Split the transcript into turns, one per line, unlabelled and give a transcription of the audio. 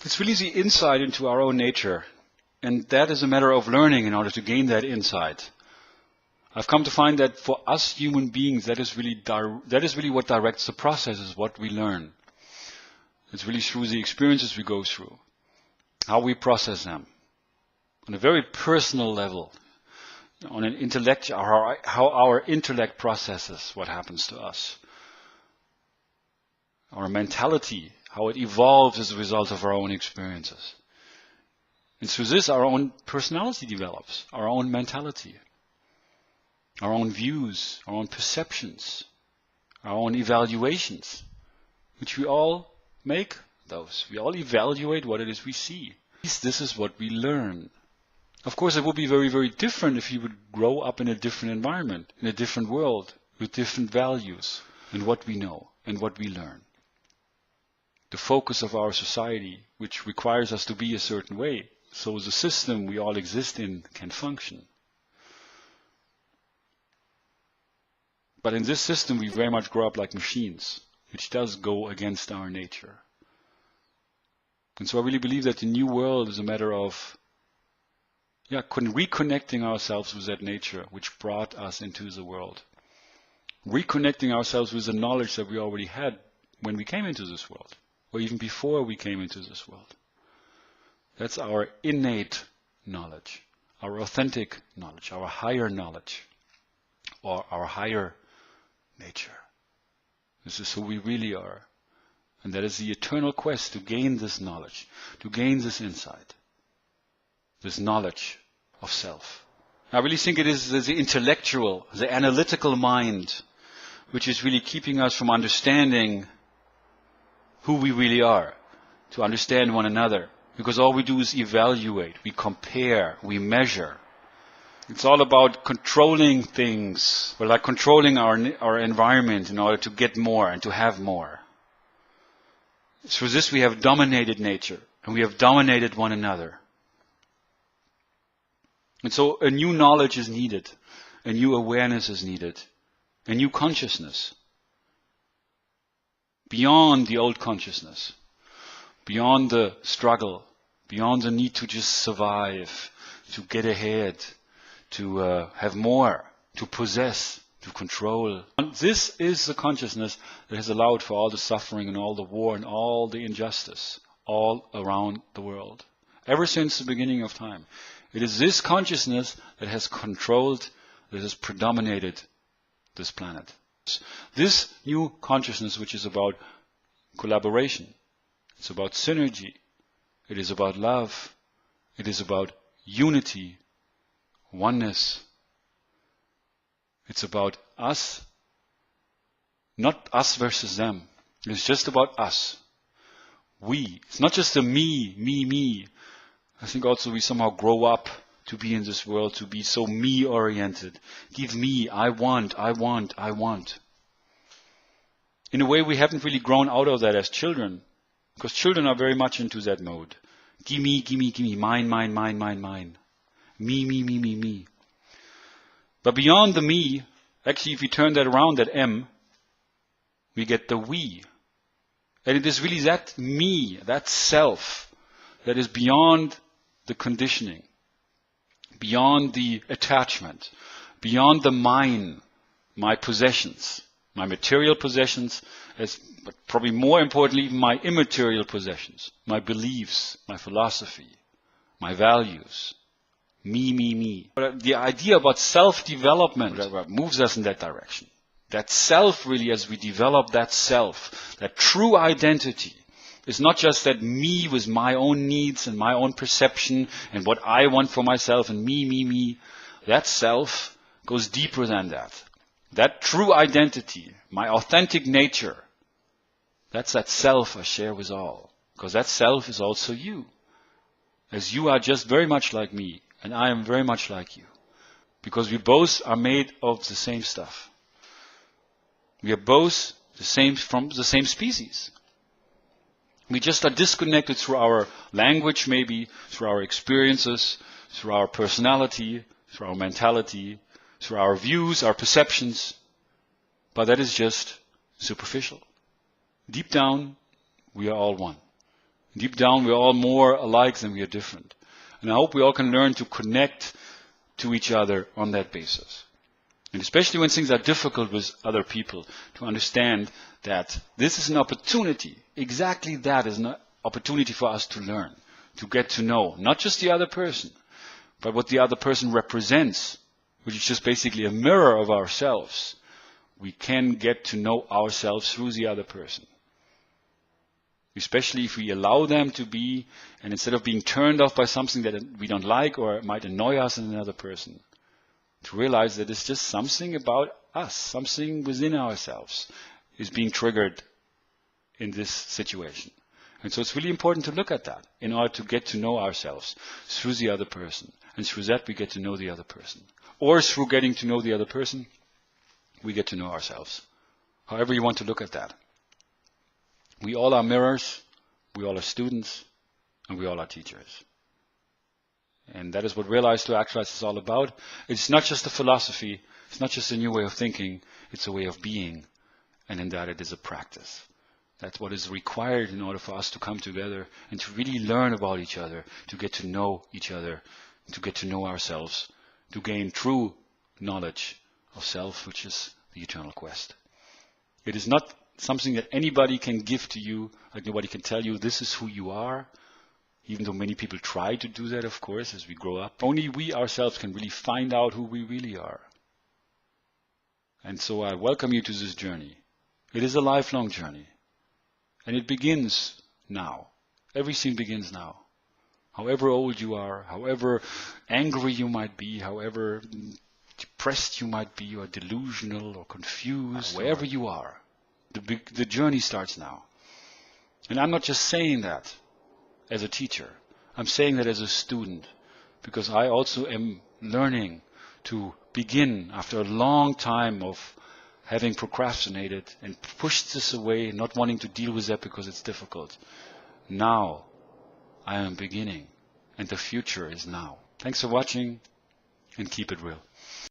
It's really the insight into our own nature. And that is a matter of learning in order to gain that insight. I've come to find that for us human beings, that is really what directs the processes, what we learn. It's really through the experiences we go through, how we process them, on a very personal level, on an intellect, how our intellect processes what happens to us, our mentality, how it evolves as a result of our own experiences. And through this, our own personality develops, our own mentality, our own views, our own perceptions, our own evaluations, which we all make those. We all evaluate what it is we see. This is what we learn. Of course, it would be very, very different if you would grow up in a different environment, in a different world, with different values, and what we know and what we learn. The focus of our society, which requires us to be a certain way, so the system we all exist in can function. But in this system, we very much grow up like machines, which does go against our nature. And so I really believe that the new world is a matter of reconnecting ourselves with that nature which brought us into the world. Reconnecting ourselves with the knowledge that we already had when we came into this world, or even before we came into this world. That's our innate knowledge, our authentic knowledge, our higher knowledge, or our higher nature. This is who we really are. And that is the eternal quest to gain this knowledge, to gain this insight, this knowledge of self. I really think it is the intellectual, the analytical mind, which is really keeping us from understanding who we really are, to understand one another. Because all we do is evaluate, we compare, we measure. It's all about controlling things, like controlling our environment in order to get more and to have more. Through this we have dominated nature, and we have dominated one another. And so a new knowledge is needed, a new awareness is needed, a new consciousness. Beyond the old consciousness, beyond the struggle, beyond the need to just survive, to get ahead, to have more, to possess, to control. And this is the consciousness that has allowed for all the suffering and all the war and all the injustice all around the world. Ever since the beginning of time. It is this consciousness that has controlled, that has predominated this planet. This new consciousness, which is about collaboration, it's about synergy, it is about love, it is about unity, oneness. It's about us, not us versus them. It's just about us. We. It's not just a me. I think also we somehow grow up to be in this world, to be so me-oriented. Give me, I want. In a way, we haven't really grown out of that as children, because children are very much into that mode. Gimme, mine. Me. But beyond the me, actually if we turn that around, that M, we get the we. And it is really that me, that self, that is beyond the conditioning, beyond the attachment, beyond the mine, my possessions, my material possessions, but probably more importantly, even my immaterial possessions, my beliefs, my philosophy, my values. Me. But the idea about self-development moves us in that direction. That self really, as we develop that self, that true identity, is not just that me with my own needs and my own perception and what I want for myself and me. That self goes deeper than that. That true identity, my authentic nature, that's that self I share with all. Because that self is also you. As you are just very much like me. And I am very much like you. Because we both are made of the same stuff. We are both from the same species. We just are disconnected through our language maybe, through our experiences, through our personality, through our mentality, through our views, our perceptions. But that is just superficial. Deep down, we are all one. Deep down, we're all more alike than we are different. And I hope we all can learn to connect to each other on that basis. And especially when things are difficult with other people, to understand that this is an opportunity. Exactly that is an opportunity for us to learn, to get to know not just the other person, but what the other person represents, which is just basically a mirror of ourselves. We can get to know ourselves through the other person. Especially if we allow them to be, and instead of being turned off by something that we don't like or might annoy us in another person, to realize that it's just something about us, something within ourselves is being triggered in this situation. And so it's really important to look at that in order to get to know ourselves through the other person. And through that we get to know the other person. Or through getting to know the other person, we get to know ourselves. However you want to look at that. We all are mirrors, we all are students, and we all are teachers. And that is what Realize to Actualize is all about. It's not just a philosophy, it's not just a new way of thinking, it's a way of being. And in that it is a practice. That's what is required in order for us to come together and to really learn about each other, to get to know each other, to get to know ourselves, to gain true knowledge of self, which is the eternal quest. It is not something that anybody can give to you, like nobody can tell you this is who you are, even though many people try to do that, of course, as we grow up. Only we ourselves can really find out who we really are. And so I welcome you to this journey. It is a lifelong journey. And it begins now. Everything begins now. However old you are, however angry you might be, however depressed you might be, or delusional, or confused, wherever you are. The journey starts now. And I'm not just saying that as a teacher. I'm saying that as a student. Because I also am learning to begin after a long time of having procrastinated and pushed this away, not wanting to deal with that because it's difficult. Now I am beginning. And the future is now. Thanks for watching and keep it real.